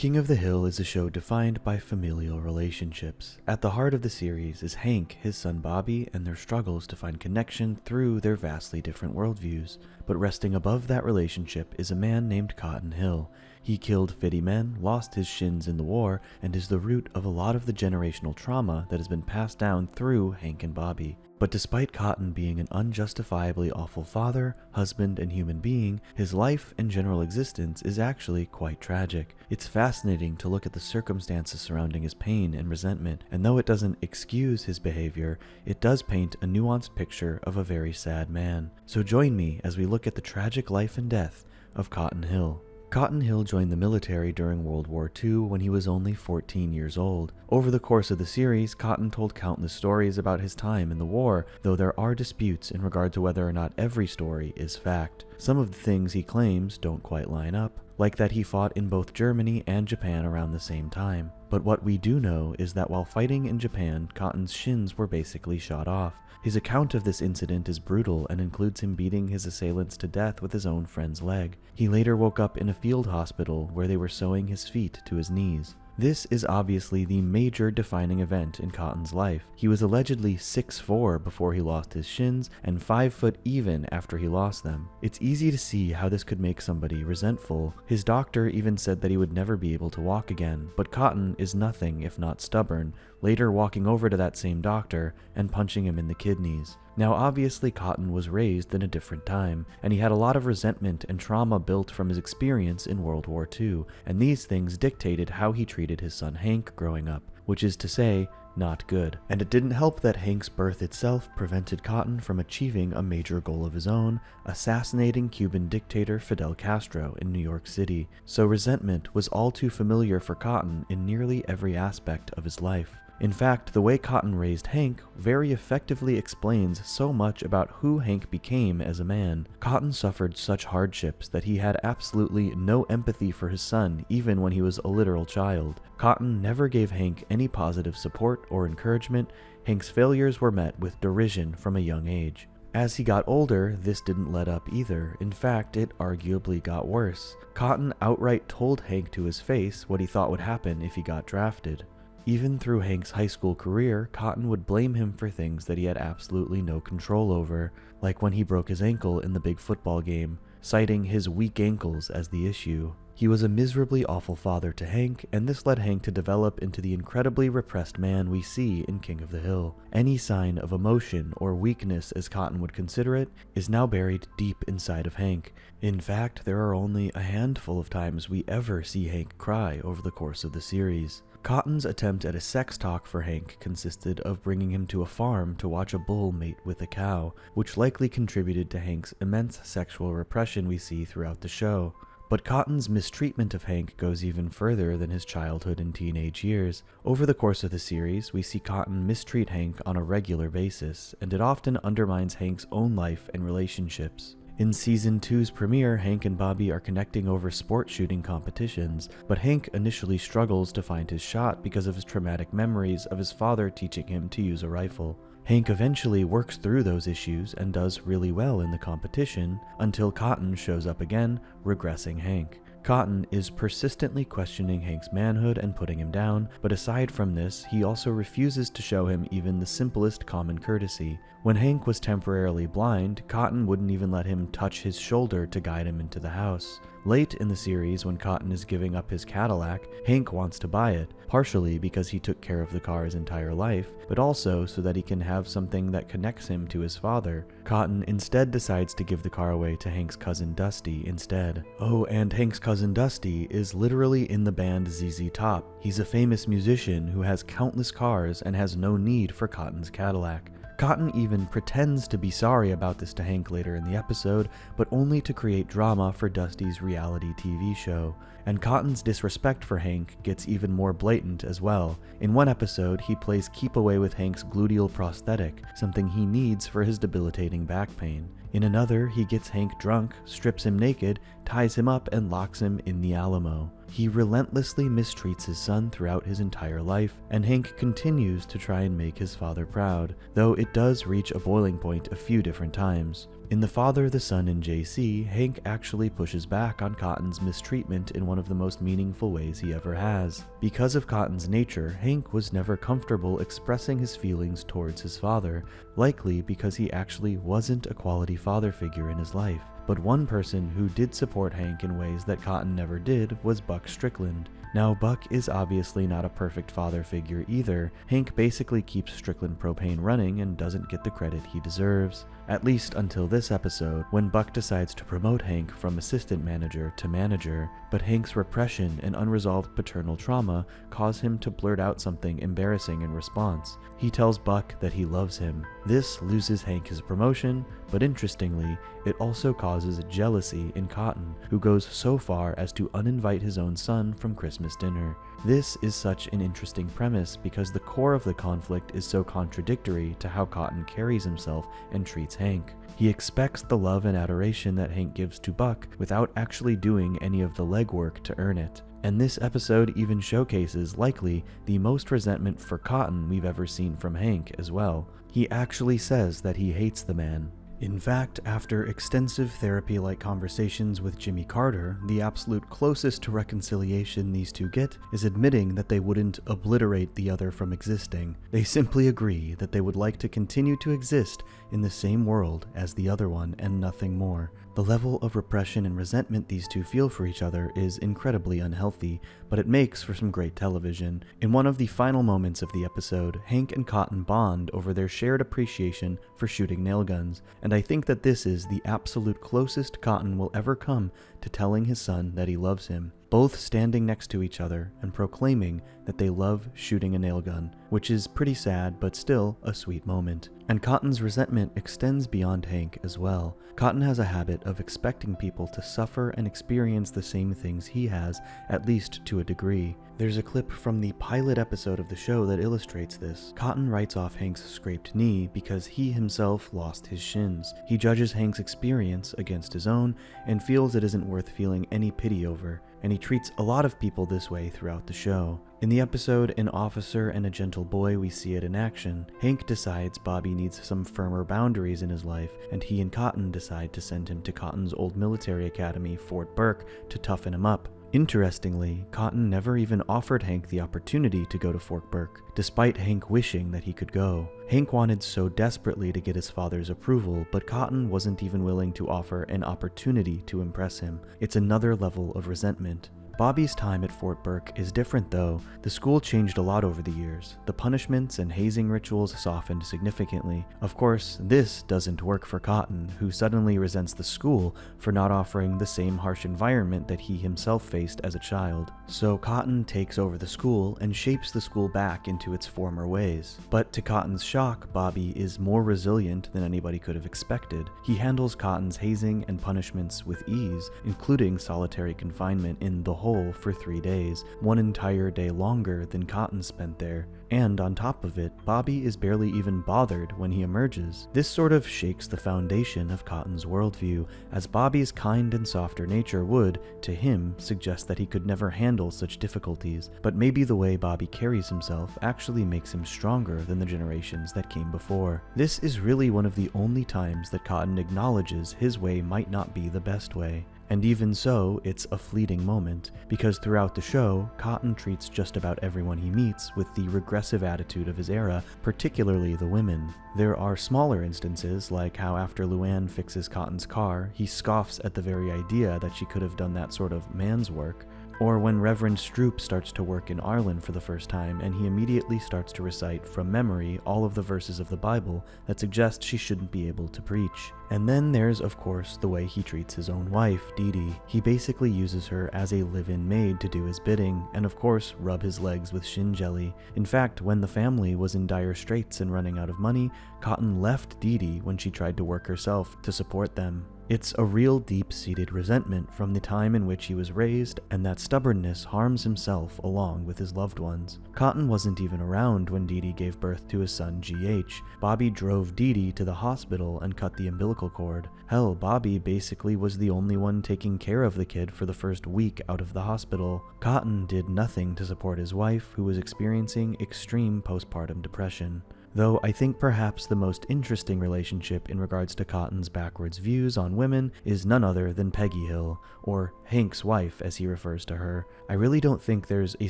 King of the Hill is a show defined by familial relationships. At the heart of the series is Hank, his son Bobby, and their struggles to find connection through their vastly different worldviews. But resting above that relationship is a man named Cotton Hill. He killed 50 men, lost his shins in the war, and is the root of a lot of the generational trauma that has been passed down through Hank and Bobby. But despite Cotton being an unjustifiably awful father, husband, and human being, his life and general existence is actually quite tragic. It's fascinating to look at the circumstances surrounding his pain and resentment, and though it doesn't excuse his behavior, it does paint a nuanced picture of a very sad man. So join me as we look at the tragic life and death of Cotton Hill. Cotton Hill joined the military during World War II when he was only 14 years old. Over the course of the series, Cotton told countless stories about his time in the war, though there are disputes in regard to whether or not every story is fact. Some of the things he claims don't quite line up, like that he fought in both Germany and Japan around the same time. But what we do know is that while fighting in Japan, Cotton's shins were basically shot off. His account of this incident is brutal and includes him beating his assailants to death with his own friend's leg. He later woke up in a field hospital where they were sewing his feet to his knees. This is obviously the major defining event in Cotton's life. He was allegedly 6'4" before he lost his shins and 5 foot even after he lost them. It's easy to see how this could make somebody resentful. His doctor even said that he would never be able to walk again, but Cotton is nothing if not stubborn, later walking over to that same doctor and punching him in the kidneys. Now obviously Cotton was raised in a different time, and he had a lot of resentment and trauma built from his experience in World War II, and these things dictated how he treated his son Hank growing up, which is to say, not good. And it didn't help that Hank's birth itself prevented Cotton from achieving a major goal of his own, assassinating Cuban dictator Fidel Castro in New York City. So resentment was all too familiar for Cotton in nearly every aspect of his life. In fact, the way Cotton raised Hank very effectively explains so much about who Hank became as a man. Cotton suffered such hardships that he had absolutely no empathy for his son even when he was a literal child. Cotton never gave Hank any positive support or encouragement. Hank's failures were met with derision from a young age. As he got older, this didn't let up either. In fact, it arguably got worse. Cotton outright told Hank to his face what he thought would happen if he got drafted. Even through Hank's high school career, Cotton would blame him for things that he had absolutely no control over, like when he broke his ankle in the big football game, citing his weak ankles as the issue. He was a miserably awful father to Hank, and this led Hank to develop into the incredibly repressed man we see in King of the Hill. Any sign of emotion, or weakness as Cotton would consider it, is now buried deep inside of Hank. In fact, there are only a handful of times we ever see Hank cry over the course of the series. Cotton's attempt at a sex talk for Hank consisted of bringing him to a farm to watch a bull mate with a cow, which likely contributed to Hank's immense sexual repression we see throughout the show. But Cotton's mistreatment of Hank goes even further than his childhood and teenage years. Over the course of the series, we see Cotton mistreat Hank on a regular basis, and it often undermines Hank's own life and relationships. In Season 2's premiere, Hank and Bobby are connecting over sport shooting competitions, but Hank initially struggles to find his shot because of his traumatic memories of his father teaching him to use a rifle. Hank eventually works through those issues and does really well in the competition, until Cotton shows up again, regressing Hank. Cotton is persistently questioning Hank's manhood and putting him down, but aside from this, he also refuses to show him even the simplest common courtesy. When Hank was temporarily blind, Cotton wouldn't even let him touch his shoulder to guide him into the house. Late in the series, when Cotton is giving up his Cadillac, Hank wants to buy it, partially because he took care of the car his entire life, but also so that he can have something that connects him to his father. Cotton instead decides to give the car away to Hank's cousin Dusty instead. Oh, and Hank's cousin Dusty is literally in the band ZZ Top. He's a famous musician who has countless cars and has no need for Cotton's Cadillac. Cotton even pretends to be sorry about this to Hank later in the episode, but only to create drama for Dusty's reality TV show. And Cotton's disrespect for Hank gets even more blatant as well. In one episode, he plays keep away with Hank's gluteal prosthetic, something he needs for his debilitating back pain. In another, he gets Hank drunk, strips him naked, ties him up, and locks him in the Alamo. He relentlessly mistreats his son throughout his entire life, and Hank continues to try and make his father proud, though it does reach a boiling point a few different times. In The Father, the Son, and JC, Hank actually pushes back on Cotton's mistreatment in one of the most meaningful ways he ever has. Because of Cotton's nature, Hank was never comfortable expressing his feelings towards his father, likely because he actually wasn't a quality father figure in his life. But one person who did support Hank in ways that Cotton never did was Buck Strickland. Now, Buck is obviously not a perfect father figure either. Hank basically keeps Strickland Propane running and doesn't get the credit he deserves. At least until this episode, when Buck decides to promote Hank from assistant manager to manager, but Hank's repression and unresolved paternal trauma cause him to blurt out something embarrassing in response. He tells Buck that he loves him. This loses Hank his promotion, but interestingly, it also causes jealousy in Cotton, who goes so far as to uninvite his own son from Christmas dinner. This is such an interesting premise because the core of the conflict is so contradictory to how Cotton carries himself and treats Hank. He expects the love and adoration that Hank gives to Buck without actually doing any of the legwork to earn it. And this episode even showcases, likely, the most resentment for Cotton we've ever seen from Hank as well. He actually says that he hates the man. In fact, after extensive therapy-like conversations with Jimmy Carter, the absolute closest to reconciliation these two get is admitting that they wouldn't obliterate the other from existing. They simply agree that they would like to continue to exist in the same world as the other one and nothing more. The level of repression and resentment these two feel for each other is incredibly unhealthy, but it makes for some great television. In one of the final moments of the episode, Hank and Cotton bond over their shared appreciation for shooting nail guns, and I think that this is the absolute closest Cotton will ever come to telling his son that he loves him, both standing next to each other and proclaiming that they love shooting a nail gun, which is pretty sad but still a sweet moment. And Cotton's resentment extends beyond Hank as well. Cotton has a habit of expecting people to suffer and experience the same things he has, at least to a degree. There's a clip from the pilot episode of the show that illustrates this. Cotton writes off Hank's scraped knee because he himself lost his shins. He judges Hank's experience against his own and feels it isn't worth feeling any pity over, and he treats a lot of people this way throughout the show. In the episode An Officer and a Gentle Boy, we see it in action. Hank decides Bobby needs some firmer boundaries in his life, and he and Cotton decide to send him to Cotton's old military academy, Fort Burke, to toughen him up. Interestingly, Cotton never even offered Hank the opportunity to go to Fort Burke, despite Hank wishing that he could go. Hank wanted so desperately to get his father's approval, but Cotton wasn't even willing to offer an opportunity to impress him. It's another level of resentment. Bobby's time at Fort Burke is different though. The school changed a lot over the years. The punishments and hazing rituals softened significantly. Of course, this doesn't work for Cotton, who suddenly resents the school for not offering the same harsh environment that he himself faced as a child. So Cotton takes over the school and shapes the school back into its former ways. But to Cotton's shock, Bobby is more resilient than anybody could have expected. He handles Cotton's hazing and punishments with ease, including solitary confinement in the hole for 3 days, one entire day longer than Cotton spent there. And on top of it, Bobby is barely even bothered when he emerges. This sort of shakes the foundation of Cotton's worldview, as Bobby's kind and softer nature would, to him, suggest that he could never handle such difficulties, but maybe the way Bobby carries himself actually makes him stronger than the generations that came before. This is really one of the only times that Cotton acknowledges his way might not be the best way. And even so, it's a fleeting moment, because throughout the show, Cotton treats just about everyone he meets with the regressive attitude of his era, particularly the women. There are smaller instances, like how after Luann fixes Cotton's car, he scoffs at the very idea that she could have done that sort of man's work. Or when Reverend Stroop starts to work in Arlen for the first time, and he immediately starts to recite from memory all of the verses of the Bible that suggest she shouldn't be able to preach. And then there's, of course, the way he treats his own wife, Dee Dee. He basically uses her as a live-in maid to do his bidding, and of course, rub his legs with shin jelly. In fact, when the family was in dire straits and running out of money, Cotton left Dee Dee when she tried to work herself to support them. It's a real deep-seated resentment from the time in which he was raised, and that stubbornness harms himself along with his loved ones. Cotton wasn't even around when Dee Dee gave birth to his son GH. Bobby drove Dee Dee to the hospital and cut the umbilical cord. Hell, Bobby basically was the only one taking care of the kid for the first week out of the hospital. Cotton did nothing to support his wife, who was experiencing extreme postpartum depression. Though I think perhaps the most interesting relationship in regards to Cotton's backwards views on women is none other than Peggy Hill, or Hank's wife as he refers to her. I really don't think there's a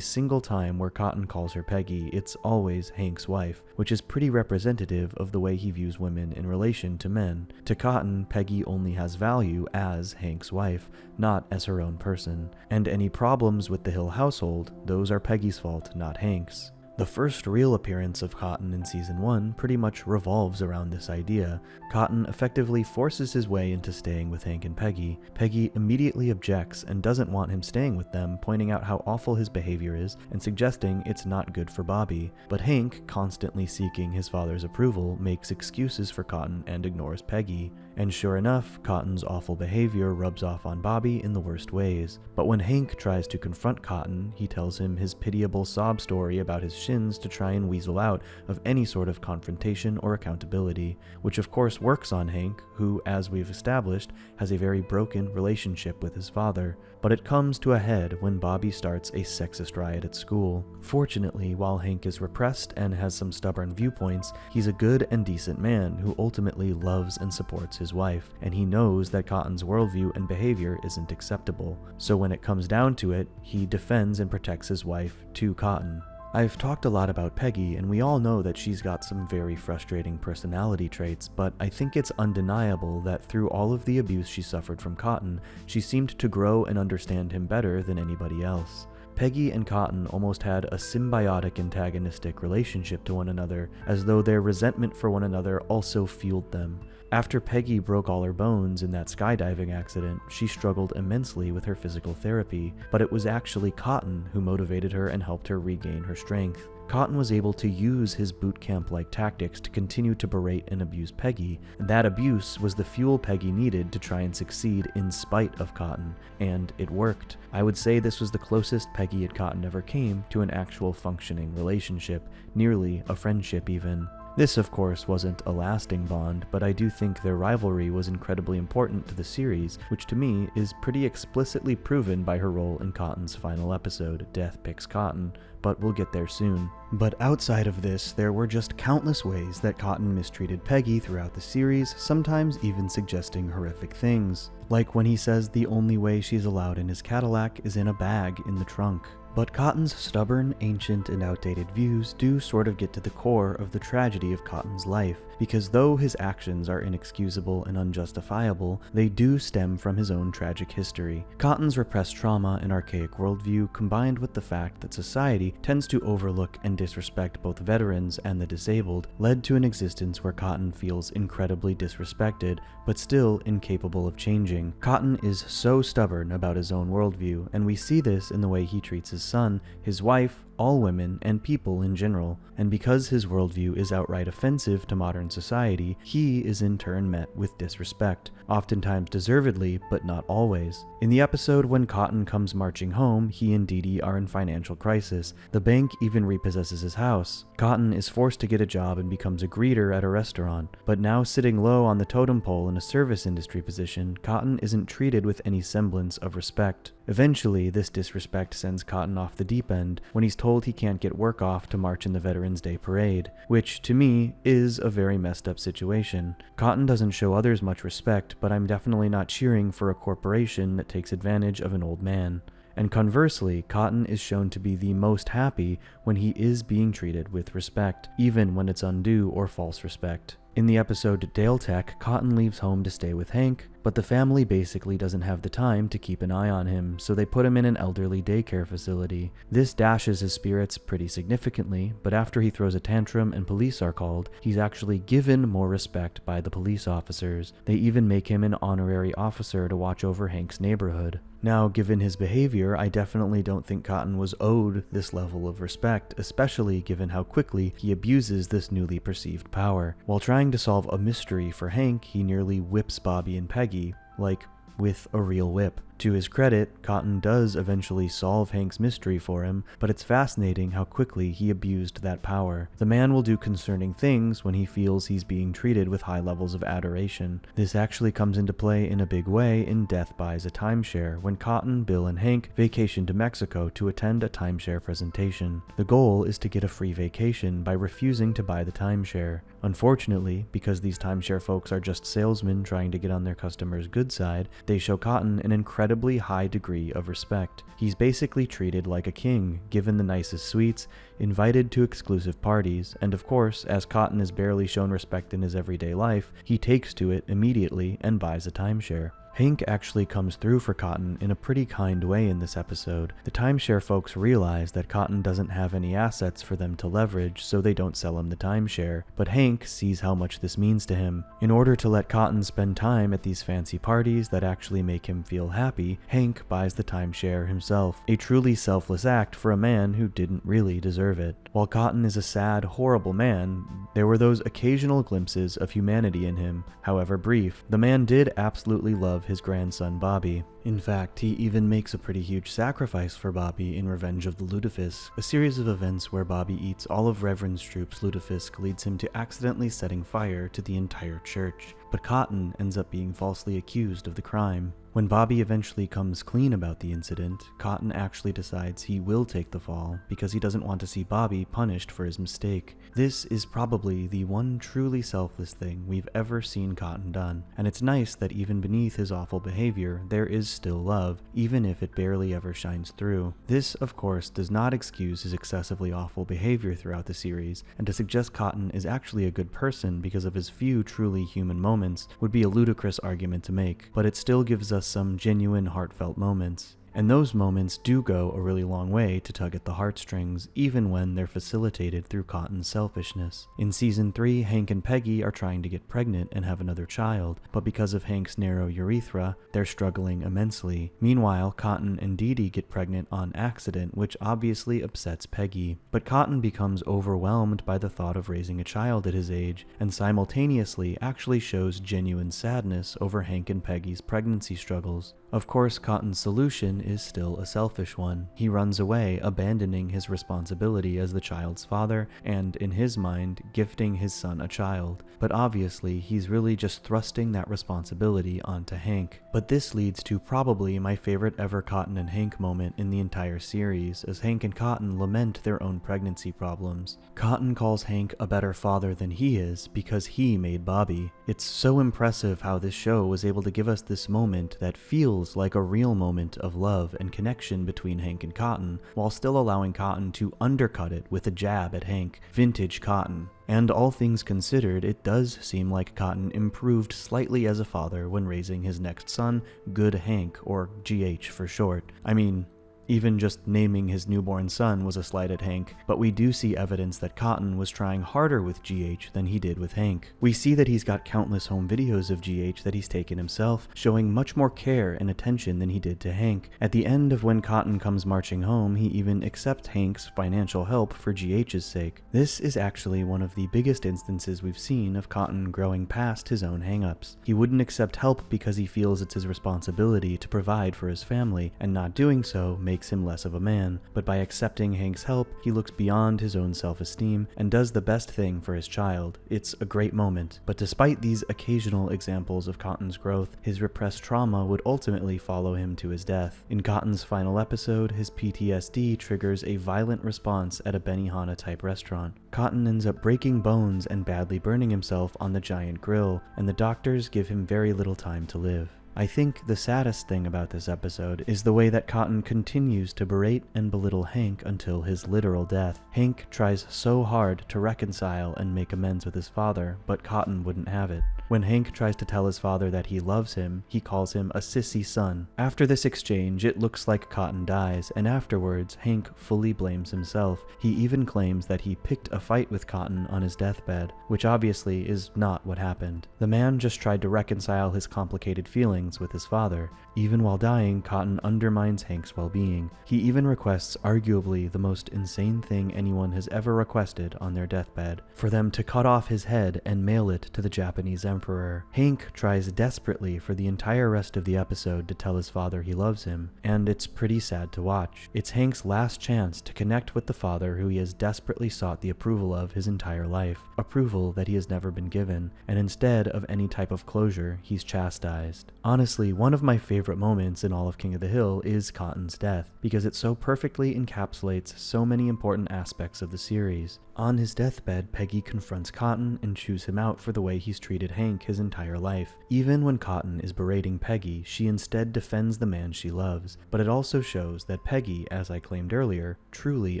single time where Cotton calls her Peggy, it's always Hank's wife, which is pretty representative of the way he views women in relation to men. To Cotton, Peggy only has value as Hank's wife, not as her own person. And any problems with the Hill household, those are Peggy's fault, not Hank's. The first real appearance of Cotton in Season 1 pretty much revolves around this idea. Cotton effectively forces his way into staying with Hank and Peggy. Peggy immediately objects and doesn't want him staying with them, pointing out how awful his behavior is and suggesting it's not good for Bobby. But Hank, constantly seeking his father's approval, makes excuses for Cotton and ignores Peggy. And sure enough, Cotton's awful behavior rubs off on Bobby in the worst ways. But when Hank tries to confront Cotton, he tells him his pitiable sob story about his shins to try and weasel out of any sort of confrontation or accountability, which of course works on Hank, who, as we've established, has a very broken relationship with his father. But it comes to a head when Bobby starts a sexist riot at school. Fortunately, while Hank is repressed and has some stubborn viewpoints, he's a good and decent man who ultimately loves and supports his wife, and he knows that Cotton's worldview and behavior isn't acceptable. So when it comes down to it, he defends and protects his wife to Cotton. I've talked a lot about Peggy, and we all know that she's got some very frustrating personality traits, but I think it's undeniable that through all of the abuse she suffered from Cotton, she seemed to grow and understand him better than anybody else. Peggy and Cotton almost had a symbiotic antagonistic relationship to one another, as though their resentment for one another also fueled them. After Peggy broke all her bones in that skydiving accident, she struggled immensely with her physical therapy, but it was actually Cotton who motivated her and helped her regain her strength. Cotton was able to use his boot camp-like tactics to continue to berate and abuse Peggy, and that abuse was the fuel Peggy needed to try and succeed in spite of Cotton, and it worked. I would say this was the closest Peggy and Cotton ever came to an actual functioning relationship, nearly a friendship even. This, of course, wasn't a lasting bond, but I do think their rivalry was incredibly important to the series, which to me is pretty explicitly proven by her role in Cotton's final episode, Death Picks Cotton, but we'll get there soon. But outside of this, there were just countless ways that Cotton mistreated Peggy throughout the series, sometimes even suggesting horrific things. Like when he says the only way she's allowed in his Cadillac is in a bag in the trunk. But Cotton's stubborn, ancient, and outdated views do sort of get to the core of the tragedy of Cotton's life, because though his actions are inexcusable and unjustifiable, they do stem from his own tragic history. Cotton's repressed trauma and archaic worldview, combined with the fact that society tends to overlook and disrespect both veterans and the disabled, led to an existence where Cotton feels incredibly disrespected, but still incapable of changing. Cotton is so stubborn about his own worldview, and we see this in the way he treats his son, his wife, all women, and people in general. And because his worldview is outright offensive to modern society, he is in turn met with disrespect, oftentimes deservedly, but not always. In the episode when Cotton comes marching home, he and Dee Dee are in financial crisis. The bank even repossesses his house. Cotton is forced to get a job and becomes a greeter at a restaurant, but now sitting low on the totem pole in a service industry position, Cotton isn't treated with any semblance of respect. Eventually, this disrespect sends Cotton off the deep end when he's told he can't get work off to march in the Veterans Day parade, which, to me, is a very messed up situation. Cotton doesn't show others much respect, but I'm definitely not cheering for a corporation that takes advantage of an old man. And conversely, Cotton is shown to be the most happy when he is being treated with respect, even when it's undue or false respect. In the episode Dale Tech, Cotton leaves home to stay with Hank, but the family basically doesn't have the time to keep an eye on him, so they put him in an elderly daycare facility. This dashes his spirits pretty significantly, but after he throws a tantrum and police are called, he's actually given more respect by the police officers. They even make him an honorary officer to watch over Hank's neighborhood. Now, given his behavior, I definitely don't think Cotton was owed this level of respect, especially given how quickly he abuses this newly perceived power. While trying to solve a mystery for Hank, he nearly whips Bobby and Peggy. like with a real whip. To his credit, Cotton does eventually solve Hank's mystery for him, but it's fascinating how quickly he abused that power. The man will do concerning things when he feels he's being treated with high levels of adoration. This actually comes into play in a big way in Death Buys a Timeshare, when Cotton, Bill, and Hank vacation to Mexico to attend a timeshare presentation. The goal is to get a free vacation by refusing to buy the timeshare. Unfortunately, because these timeshare folks are just salesmen trying to get on their customers' good side, they show Cotton an incredibly high degree of respect. He's basically treated like a king, given the nicest suites, invited to exclusive parties, and of course, as Cotton is barely shown respect in his everyday life, he takes to it immediately and buys a timeshare. Hank actually comes through for Cotton in a pretty kind way in this episode. The timeshare folks realize that Cotton doesn't have any assets for them to leverage, so they don't sell him the timeshare, but Hank sees how much this means to him. In order to let Cotton spend time at these fancy parties that actually make him feel happy, Hank buys the timeshare himself, a truly selfless act for a man who didn't really deserve it. While Cotton is a sad, horrible man, there were those occasional glimpses of humanity in him, however brief. The man did absolutely love his grandson Bobby. In fact, he even makes a pretty huge sacrifice for Bobby in Revenge of the Lutefisk, a series of events where Bobby eats all of Reverend Stroop's lutefisk leads him to accidentally setting fire to the entire church, but Cotton ends up being falsely accused of the crime. When Bobby eventually comes clean about the incident, Cotton actually decides he will take the fall because he doesn't want to see Bobby punished for his mistake. This is probably the one truly selfless thing we've ever seen Cotton done, and it's nice that even beneath his awful behavior, there is still love, even if it barely ever shines through. This, of course, does not excuse his excessively awful behavior throughout the series, and to suggest Cotton is actually a good person because of his few truly human moments would be a ludicrous argument to make, but it still gives us some genuine heartfelt moments. And those moments do go a really long way to tug at the heartstrings, even when they're facilitated through Cotton's selfishness. In Season 3, Hank and Peggy are trying to get pregnant and have another child, but because of Hank's narrow urethra, they're struggling immensely. Meanwhile, Cotton and Dee Dee get pregnant on accident, which obviously upsets Peggy. But Cotton becomes overwhelmed by the thought of raising a child at his age, and simultaneously actually shows genuine sadness over Hank and Peggy's pregnancy struggles. Of course, Cotton's solution is still a selfish one. He runs away, abandoning his responsibility as the child's father, and, in his mind, gifting his son a child. But obviously, he's really just thrusting that responsibility onto Hank. But this leads to probably my favorite ever Cotton and Hank moment in the entire series, as Hank and Cotton lament their own pregnancy problems. Cotton calls Hank a better father than he is because he made Bobby. It's so impressive how this show was able to give us this moment that feels like a real moment of love and connection between Hank and Cotton, while still allowing Cotton to undercut it with a jab at Hank. Vintage Cotton. And all things considered, it does seem like Cotton improved slightly as a father when raising his next son, Good Hank, or GH for short. I mean, even just naming his newborn son was a slight at Hank, but we do see evidence that Cotton was trying harder with GH than he did with Hank. We see that he's got countless home videos of GH that he's taken himself, showing much more care and attention than he did to Hank. At the end of When Cotton Comes Marching Home, he even accepts Hank's financial help for GH's sake. This is actually one of the biggest instances we've seen of Cotton growing past his own hang-ups. He wouldn't accept help because he feels it's his responsibility to provide for his family, and not doing so makes him less of a man, but by accepting Hank's help, he looks beyond his own self-esteem and does the best thing for his child. It's a great moment, but despite these occasional examples of Cotton's growth, his repressed trauma would ultimately follow him to his death. In Cotton's final episode, his PTSD triggers a violent response at a Benihana-type restaurant. Cotton ends up breaking bones and badly burning himself on the giant grill, and the doctors give him very little time to live. I think the saddest thing about this episode is the way that Cotton continues to berate and belittle Hank until his literal death. Hank tries so hard to reconcile and make amends with his father, but Cotton wouldn't have it. When Hank tries to tell his father that he loves him, he calls him a sissy son. After this exchange, it looks like Cotton dies, and afterwards, Hank fully blames himself. He even claims that he picked a fight with Cotton on his deathbed, which obviously is not what happened. The man just tried to reconcile his complicated feelings with his father. Even while dying, Cotton undermines Hank's well-being. He even requests arguably the most insane thing anyone has ever requested on their deathbed, for them to cut off his head and mail it to the Japanese emperor. emperor. Hank tries desperately for the entire rest of the episode to tell his father he loves him, and it's pretty sad to watch. It's Hank's last chance to connect with the father who he has desperately sought the approval of his entire life, approval that he has never been given, and instead of any type of closure, he's chastised. Honestly, one of my favorite moments in all of King of the Hill is Cotton's death, because it so perfectly encapsulates so many important aspects of the series. On his deathbed, Peggy confronts Cotton and chews him out for the way he's treated Hank his entire life. Even when Cotton is berating Peggy, she instead defends the man she loves. But it also shows that Peggy, as I claimed earlier, truly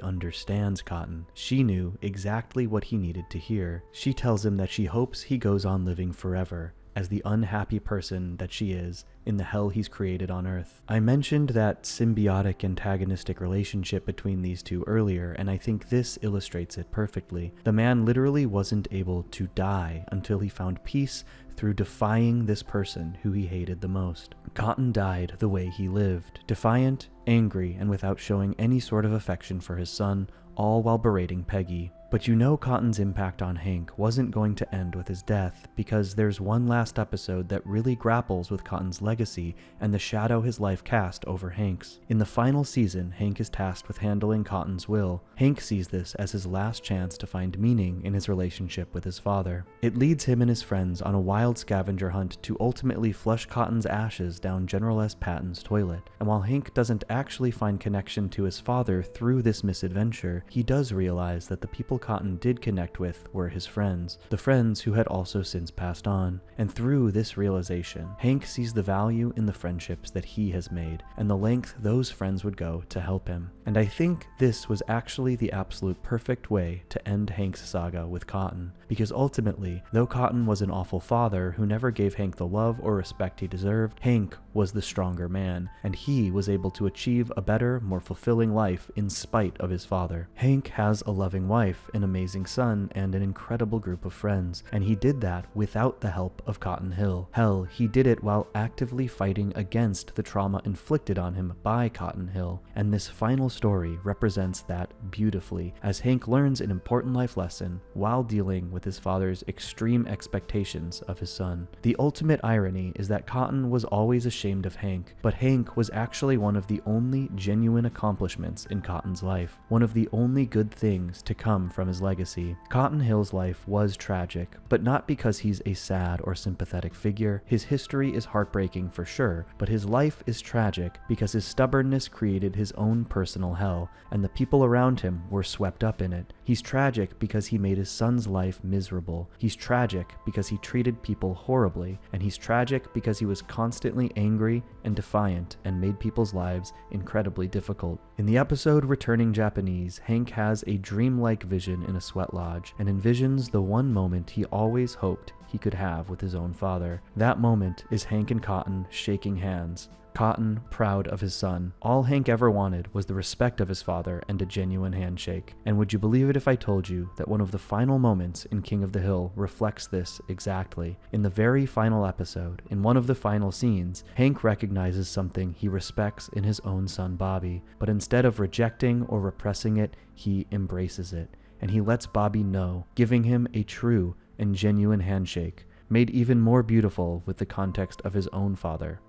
understands Cotton. She knew exactly what he needed to hear. She tells him that she hopes he goes on living forever, as the unhappy person that she is in the hell he's created on Earth. I mentioned that symbiotic antagonistic relationship between these two earlier, and I think this illustrates it perfectly. The man literally wasn't able to die until he found peace through defying this person who he hated the most. Cotton died the way he lived, defiant, angry, and without showing any sort of affection for his son, all while berating Peggy. But you know Cotton's impact on Hank wasn't going to end with his death, because there's one last episode that really grapples with Cotton's legacy and the shadow his life cast over Hank's. In the final season, Hank is tasked with handling Cotton's will. Hank sees this as his last chance to find meaning in his relationship with his father. It leads him and his friends on a wild scavenger hunt to ultimately flush Cotton's ashes down General S. Patton's toilet. And while Hank doesn't actually find connection to his father through this misadventure, he does realize that the people Cotton did connect with were his friends, the friends who had also since passed on. And through this realization, Hank sees the value in the friendships that he has made, and the length those friends would go to help him. And I think this was actually the absolute perfect way to end Hank's saga with Cotton, because ultimately, though Cotton was an awful father who never gave Hank the love or respect he deserved, Hank was the stronger man, and he was able to achieve a better, more fulfilling life in spite of his father. Hank has a loving wife, an amazing son, and an incredible group of friends, and he did that without the help of Cotton Hill. Hell, he did it while actively fighting against the trauma inflicted on him by Cotton Hill, and this final story represents that beautifully, as Hank learns an important life lesson while dealing with his father's extreme expectations of his son. The ultimate irony is that Cotton was always ashamed of Hank, but Hank was actually one of the only genuine accomplishments in Cotton's life, one of the only good things to come from his legacy. Cotton Hill's life was tragic, but not because he's a sad or sympathetic figure. His history is heartbreaking for sure, but his life is tragic because his stubbornness created his own personal hell, and the people around him were swept up in it. He's tragic because he made his son's life miserable. He's tragic because he treated people horribly, and he's tragic because he was constantly angry and defiant and made people's lives incredibly difficult. In the episode Returning Japanese, Hank has a dreamlike vision in a sweat lodge and envisions the one moment he always hoped he could have with his own father. That moment is Hank and Cotton shaking hands. Cotton proud of his son. All Hank ever wanted was the respect of his father and a genuine handshake. And would you believe it if I told you that one of the final moments in King of the Hill reflects this exactly? In the very final episode, in one of the final scenes, Hank recognizes something he respects in his own son Bobby, but instead of rejecting or repressing it, he embraces it. And he lets Bobby know, giving him a true and genuine handshake, made even more beautiful with the context of his own father